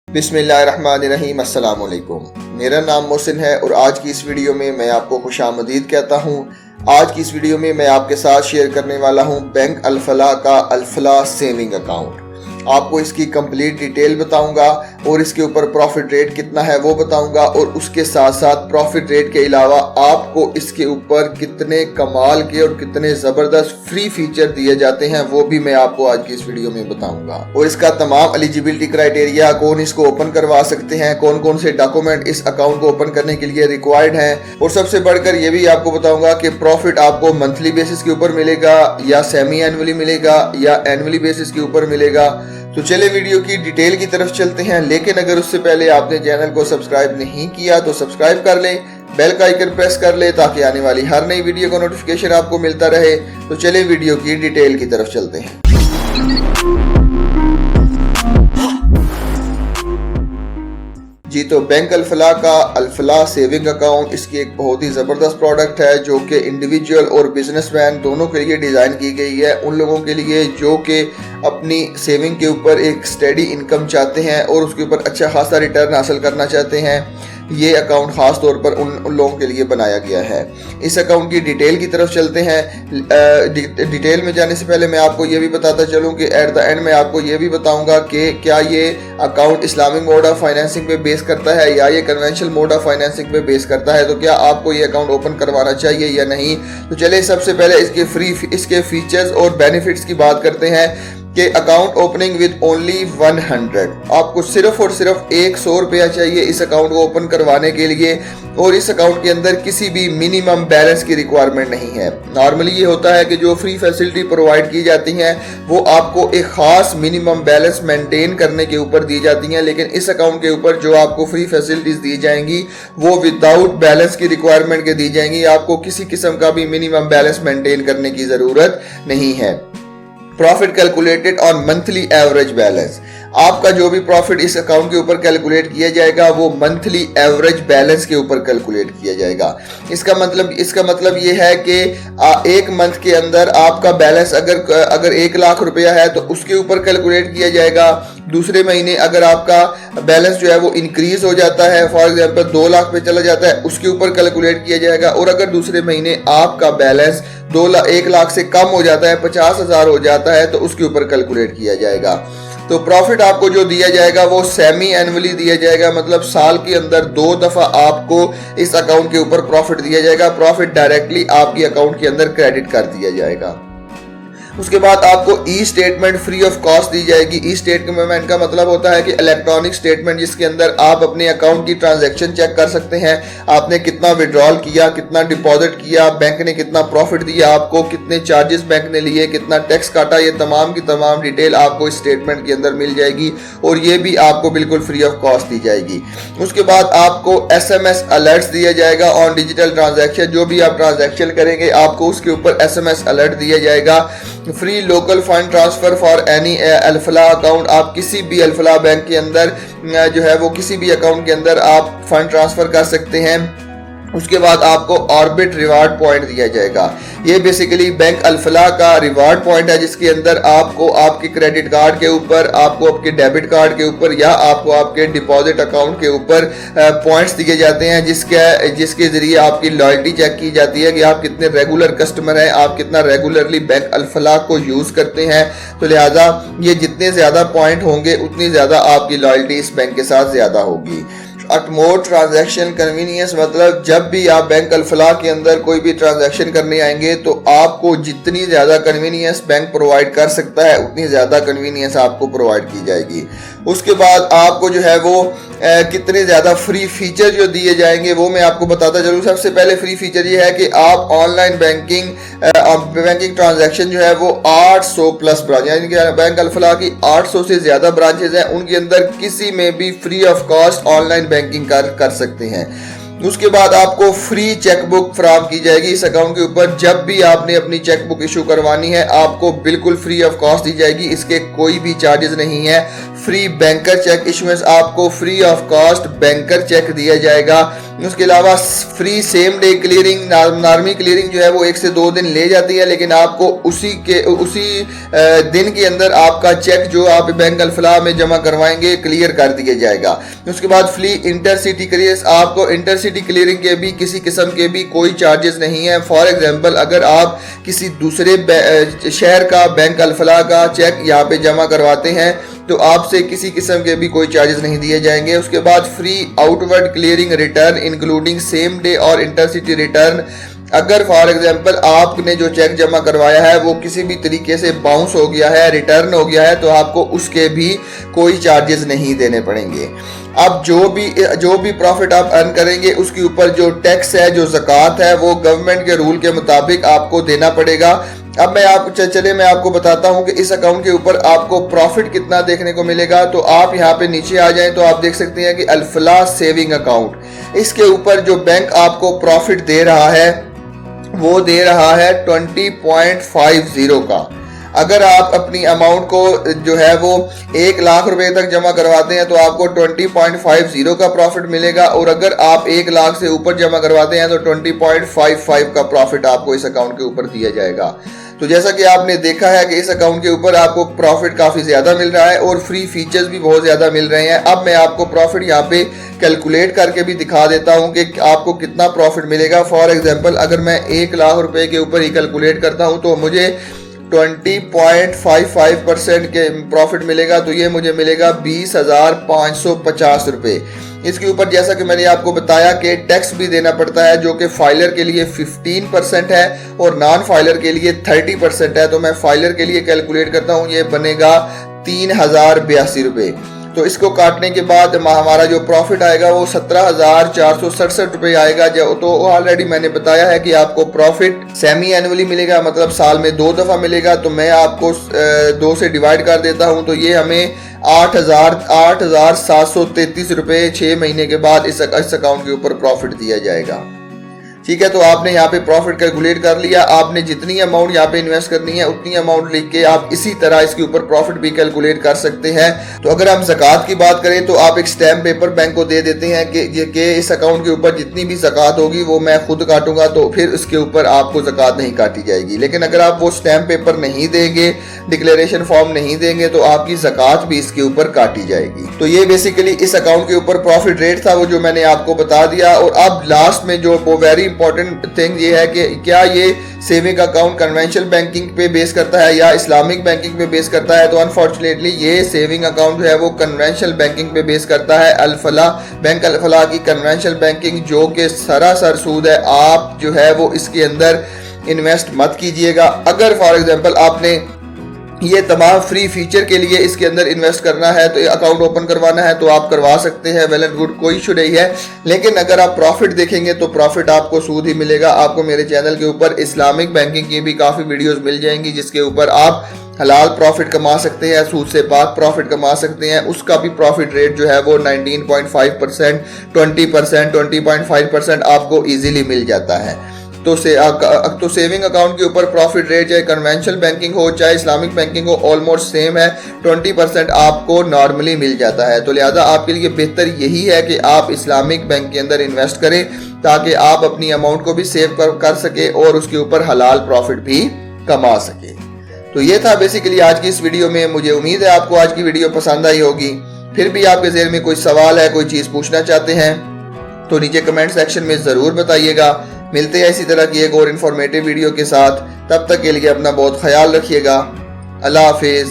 बिस्मिल्लाहिर्रहमानिर्रहीम, अस्सलाम वालेकुम। मेरा नाम मोहसिन है और आज की इस वीडियो में मैं आपको खुशामदीद कहता हूँ। आज की इस वीडियो में मैं आपके साथ शेयर करने वाला हूँ बैंक अल-फलाह का अल-फलाह सेविंग अकाउंट। आपको इसकी कंप्लीट डिटेल बताऊंगा और इसके ऊपर प्रॉफिट रेट कितना है वो बताऊंगा, और उसके साथ साथ प्रॉफिट रेट के अलावा आपको इसके ऊपर कितने कमाल के और कितने ज़बरदस्त फ्री फीचर दिए जाते हैं वो भी मैं आपको आज की इस वीडियो में बताऊंगा। और इसका तमाम एलिजिबिलिटी क्राइटेरिया, कौन इसको ओपन करवा सकते हैं, कौन कौन से डॉक्यूमेंट इस अकाउंट को ओपन करने के लिए रिक्वायर्ड हैं, और सबसे बढ़कर ये भी आपको बताऊंगा कि प्रॉफिट आपको मंथली बेसिस के ऊपर मिलेगा या सेमी एनुअली मिलेगा या एनुअली बेसिस के ऊपर मिलेगा। तो चले वीडियो की डिटेल की तरफ चलते हैं, लेकिन अगर उससे पहले आपने चैनल को सब्सक्राइब नहीं किया तो सब्सक्राइब कर लें, बेल का आइकन प्रेस कर ले ताकि आने वाली हर नई वीडियो का नोटिफिकेशन आपको मिलता रहे। तो चले वीडियो की डिटेल की तरफ चलते हैं। जी, तो बैंक अल-फलाह का अल-फलाह सेविंग अकाउंट इसकी एक बहुत ही ज़बरदस्त प्रोडक्ट है जो कि इंडिविजुअल और बिजनेसमैन दोनों के लिए डिज़ाइन की गई है। उन लोगों के लिए जो कि अपनी सेविंग के ऊपर एक स्टेडी इनकम चाहते हैं और उसके ऊपर अच्छा खासा रिटर्न हासिल करना चाहते हैं। ये अकाउंट ख़ास तौर पर उन लोगों के लिए बनाया गया है। इस अकाउंट की डिटेल की तरफ चलते हैं। डिटेल में जाने से पहले मैं आपको ये भी बताता चलूँ कि एट द एंड में आपको ये भी बताऊंगा कि क्या ये account Islamic mode of financing पे बेस करता है या ये कन्वेंशनल मोड ऑफ फाइनेंसिंग पे बेस करता है, तो क्या आपको ये अकाउंट ओपन करवाना चाहिए या नहीं। तो चलिए सबसे पहले इसके फीचर्स और बेनिफिट्स की बात करते हैं कि अकाउंट ओपनिंग विद ओनली 100, आपको सिर्फ और सिर्फ 100 रुपया चाहिए इस अकाउंट को ओपन करवाने के लिए, और इस अकाउंट के अंदर किसी भी मिनिमम बैलेंस की रिक्वायरमेंट नहीं है। नॉर्मली ये होता है कि जो फ्री फैसिलिटी प्रोवाइड की जाती हैं वो आपको एक खास मिनिमम बैलेंस मेंटेन करने के ऊपर दी जाती हैं, लेकिन इस अकाउंट के ऊपर जो आपको फ्री फैसिलिटीज दी जाएंगी वो विदाउट बैलेंस की रिक्वायरमेंट के दी जाएंगी। आपको किसी किस्म का भी मिनिमम बैलेंस मेंटेन करने की जरूरत नहीं है। Profit calculated on monthly average balance, आपका जो भी प्रॉफिट इस अकाउंट के ऊपर कैलकुलेट किया जाएगा वो मंथली एवरेज बैलेंस के ऊपर कैलकुलेट किया जाएगा। इसका मतलब ये है कि एक मंथ के अंदर आपका बैलेंस अगर 1 लाख रुपया है तो उसके ऊपर कैलकुलेट किया जाएगा। दूसरे महीने अगर आपका बैलेंस जो है वो इंक्रीज हो जाता है, फॉर एग्जांपल 2 लाख पे चला जाता है, उसके ऊपर कैलकुलेट किया जाएगा। और अगर दूसरे महीने आपका बैलेंस 1 लाख से कम हो जाता है, 50,000 हो जाता है, तो उसके ऊपर कैलकुलेट किया जाएगा। तो प्रॉफिट आपको जो दिया जाएगा वो सेमी एनुअली दिया जाएगा, मतलब साल के अंदर 2 दफा आपको इस अकाउंट के ऊपर प्रॉफिट दिया जाएगा। प्रॉफिट डायरेक्टली आपके अकाउंट के अंदर क्रेडिट कर दिया जाएगा। उसके बाद आपको e statement free of cost दी जाएगी। ई स्टेटमेंट का मतलब होता है कि इलेक्ट्रॉनिक स्टेटमेंट जिसके अंदर आप अपने अकाउंट की ट्रांजैक्शन चेक कर सकते हैं, आपने कितना विड्रॉल किया, कितना डिपॉजिट किया, बैंक ने कितना प्रॉफिट दिया आपको, कितने चार्जेस बैंक ने लिए, कितना टैक्स काटा, ये तमाम की तमाम डिटेल आपको इस स्टेटमेंट के अंदर मिल जाएगी और ये भी आपको बिल्कुल फ्री ऑफ कॉस्ट दी जाएगी। उसके बाद आपको SMS अलर्ट्स दिया जाएगा ऑन डिजिटल ट्रांजैक्शन। जो भी आप ट्रांजैक्शन करेंगे आपको उसके ऊपर SMS अलर्ट दिया जाएगा। Free local fund transfer for any Alfalah account, आप किसी भी अल-फलाह बैंक के अंदर जो है वो किसी भी अकाउंट के अंदर आप फंड ट्रांसफर कर सकते हैं। उसके बाद आपको ऑर्बिट रिवार्ड पॉइंट दिया जाएगा। ये बेसिकली बैंक अल-फलाह का रिवार्ड पॉइंट है जिसके अंदर आपको आपके क्रेडिट कार्ड के ऊपर, आपको आपके डेबिट कार्ड के ऊपर या आपको आपके डिपॉजिट अकाउंट के ऊपर पॉइंट्स दिए जाते हैं, जिसके जरिए आपकी लॉयल्टी चेक की जाती है कि आप कितने रेगुलर कस्टमर हैं, आप कितना रेगुलरली बैंक अल-फलाह को यूज़ करते हैं। तो लिहाजा ये जितने ज़्यादा पॉइंट होंगे उतनी ज़्यादा आपकी लॉयल्टी इस बैंक के साथ ज़्यादा होगी। मोर ट्रांजैक्शन कन्वीनियंस, मतलब जब भी आप बैंक अल-फलाह के अंदर कोई भी ट्रांजैक्शन करने आएंगे तो आपको जितनी ज़्यादा कन्वीनियंस बैंक प्रोवाइड कर सकता है उतनी ज़्यादा कन्वीनियंस आपको प्रोवाइड की जाएगी। उसके बाद आपको जो है वो कितने ज़्यादा फ्री फीचर जो दिए जाएंगे वो मैं आपको बताता चलूँ। सबसे पहले फ्री फीचर ये है कि आप ऑनलाइन बैंकिंग ट्रांजैक्शन जो है वो 800 प्लस ब्रांच, यानी कि बैंक अल-फलाह की 800 से ज़्यादा ब्रांचेज हैं, उनके अंदर किसी में भी free of cost online banking कर सकते हैं। उसके बाद आपको फ्री चेकबुक फराहम की जाएगी इस अकाउंट के ऊपर। जब भी आपने अपनी चेकबुक इशू करवानी है आपको बिल्कुल फ्री ऑफ कॉस्ट दी जाएगी, इसके कोई भी चार्जेस नहीं है। फ्री बैंकर चेक इशुएंस, आपको free of cost banker cheque दिया जाएगा। उसके अलावा free same day clearing, normal clearing जो है वो 1 से 2 दिन ले जाती है, लेकिन आपको उसी दिन के अंदर आपका चेक जो आप बैंक अल-फलाह में जमा करवाएंगे क्लियर कर दिया जाएगा। उसके बाद फ्री इंटरसिटी क्लियरेंस, आपको इंटरसिटी क्लियरिंग के भी किसी किस्म के भी कोई चार्जेस नहीं है। फॉर एग्जांपल अगर आप किसी दूसरे शहर का बैंक अल-फलाह का चेक यहाँ पे जमा करवाते हैं तो आपसे किसी किस्म के भी कोई चार्जेस नहीं दिए जाएंगे। उसके बाद free outward clearing return including same day और इंटरसिटी रिटर्न, अगर फॉर एग्जांपल आपने जो चेक जमा करवाया है वो किसी भी तरीके से बाउंस हो गया है, रिटर्न हो गया है, तो आपको उसके भी कोई चार्जेस नहीं देने पड़ेंगे। अब जो भी प्रॉफिट आप अर्न करेंगे उसके ऊपर जो टैक्स है, जो ज़कात है, वो गवर्नमेंट के रूल के मुताबिक आपको देना पड़ेगा। अब मैं आपको बताता हूं कि इस अकाउंट के ऊपर आपको प्रॉफिट कितना देखने को मिलेगा। तो आप यहां पे नीचे आ जाएं तो आप देख सकते हैं कि अल-फलाह सेविंग अकाउंट, इसके ऊपर जो बैंक आपको प्रॉफिट दे रहा है वो दे रहा है 20.50 का। अगर आप अपनी अमाउंट को जो है वो 1 लाख रुपए तक जमा करवाते हैं तो आपको 20.50 का प्रॉफिट मिलेगा, और अगर आप 1 लाख से ऊपर जमा करवाते हैं तो 20.55 का प्रॉफिट आपको इस अकाउंट के ऊपर दिया जाएगा। तो जैसा कि आपने देखा है कि इस अकाउंट के ऊपर आपको प्रॉफिट काफ़ी ज़्यादा मिल रहा है और फ्री फीचर्स भी बहुत ज़्यादा मिल रहे हैं। अब मैं आपको प्रॉफिट यहाँ पे कैलकुलेट करके भी दिखा देता हूँ कि आपको कितना प्रॉफिट मिलेगा। फॉर एग्जांपल अगर मैं 1 लाख रुपए के ऊपर ही कैलकुलेट करता हूँ तो मुझे 20.55% के प्रॉफिट मिलेगा, तो ये मुझे मिलेगा 20,550 रुपये। इसके ऊपर जैसा कि मैंने आपको बताया कि टैक्स भी देना पड़ता है जो कि फाइलर के लिए 15% है और नॉन फाइलर के लिए 30% है। तो मैं फाइलर के लिए कैलकुलेट करता हूँ, ये बनेगा 3082 रुपये। तो इसको काटने के बाद हमारा जो प्रॉफिट आएगा वो 17,467 रुपये आएगा। तो ऑलरेडी मैंने बताया है कि आपको प्रॉफिट सेमी एनुअली मिलेगा, मतलब साल में 2 दफ़ा मिलेगा। तो मैं आपको 2 से डिवाइड कर देता हूँ तो ये हमें 8,733 रुपये 6 महीने के बाद इस अकाउंट के ऊपर प्रॉफिट दिया जाएगा। ठीक है, तो आपने यहाँ पे प्रॉफिट कैलकुलेट कर लिया। आपने जितनी अमाउंट यहाँ पे इन्वेस्ट करनी है उतनी अमाउंट लिख के आप इसी तरह इसके ऊपर प्रॉफिट भी कैलकुलेट कर सकते हैं। तो अगर हम ज़कात की बात करें तो आप एक स्टैम्प पेपर बैंक को दे देते हैं कि इस अकाउंट के ऊपर जितनी भी ज़कात होगी वो मैं खुद काटूंगा, तो फिर उसके ऊपर आपको ज़कात नहीं काटी जाएगी। लेकिन अगर आप वो स्टैम्प पेपर नहीं देंगे, डिक्लेरेशन फॉर्म नहीं देंगे, तो आपकी ज़कात भी इसके ऊपर काटी जाएगी। तो ये बेसिकली इस अकाउंट के ऊपर प्रॉफिट रेट था वो जो मैंने आपको बता दिया। और अब लास्ट में जो वो वेरी इंपॉर्टेंट थिंग ये है कि क्या ये सेविंग अकाउंट कन्वेंशनल बैंकिंग पे बेस करता है या इस्लामिक बैंकिंग पे बेस करता है। तो अनफॉर्चुनेटली ये सेविंग अकाउंट जो है वो कन्वेंशनल बैंकिंग पे बेस करता है। अल-फलाह बैंक अल-फलाह की कन्वेंशनल बैंकिंग जो कि सरासर सूद है, आप जो है वो इसके अंदर इन्वेस्ट मत कीजिएगा। अगर फॉर एग्जांपल आपने ये तमाम फ्री फीचर के लिए इसके अंदर इन्वेस्ट करना है, तो अकाउंट ओपन करवाना है, तो आप करवा सकते हैं, वेल एंड गुड, कोई इशू नहीं है। लेकिन अगर आप प्रॉफिट देखेंगे तो प्रॉफिट आपको सूद ही मिलेगा। आपको मेरे चैनल के ऊपर इस्लामिक बैंकिंग की भी काफ़ी वीडियोस मिल जाएंगी जिसके ऊपर आप हलाल प्रॉफिट कमा सकते हैं, सूद से पाक प्रॉफिट कमा सकते हैं। उसका भी प्रॉफिट रेट जो है वो 19.5%, 20%, 20.5% आपको ईजिली मिल जाता है। तो सेविंग अकाउंट के ऊपर प्रॉफिट रेट चाहे कन्वेंशनल बैंकिंग हो चाहे इस्लामिक बैंकिंग हो ऑलमोस्ट सेम है, 20% आपको नॉर्मली मिल जाता है। तो लिहाजा आपके लिए बेहतर यही है कि आप इस्लामिक बैंक के अंदर इन्वेस्ट करें ताकि आप अपनी अमाउंट को भी सेव कर सके और उसके ऊपर हलाल प्रॉफिट भी कमा सके। तो ये था बेसिकली आज की इस वीडियो में। मुझे उम्मीद है आपको आज की वीडियो पसंद आई होगी। फिर भी आपके ज़हन में कोई सवाल है, कोई चीज़ पूछना चाहते हैं तो नीचे कमेंट सेक्शन में ज़रूर बताइएगा। मिलते हैं इसी तरह की एक और इन्फॉर्मेटिव वीडियो के साथ। तब तक के लिए अपना बहुत ख्याल रखिएगा। अल्लाह हाफिज़।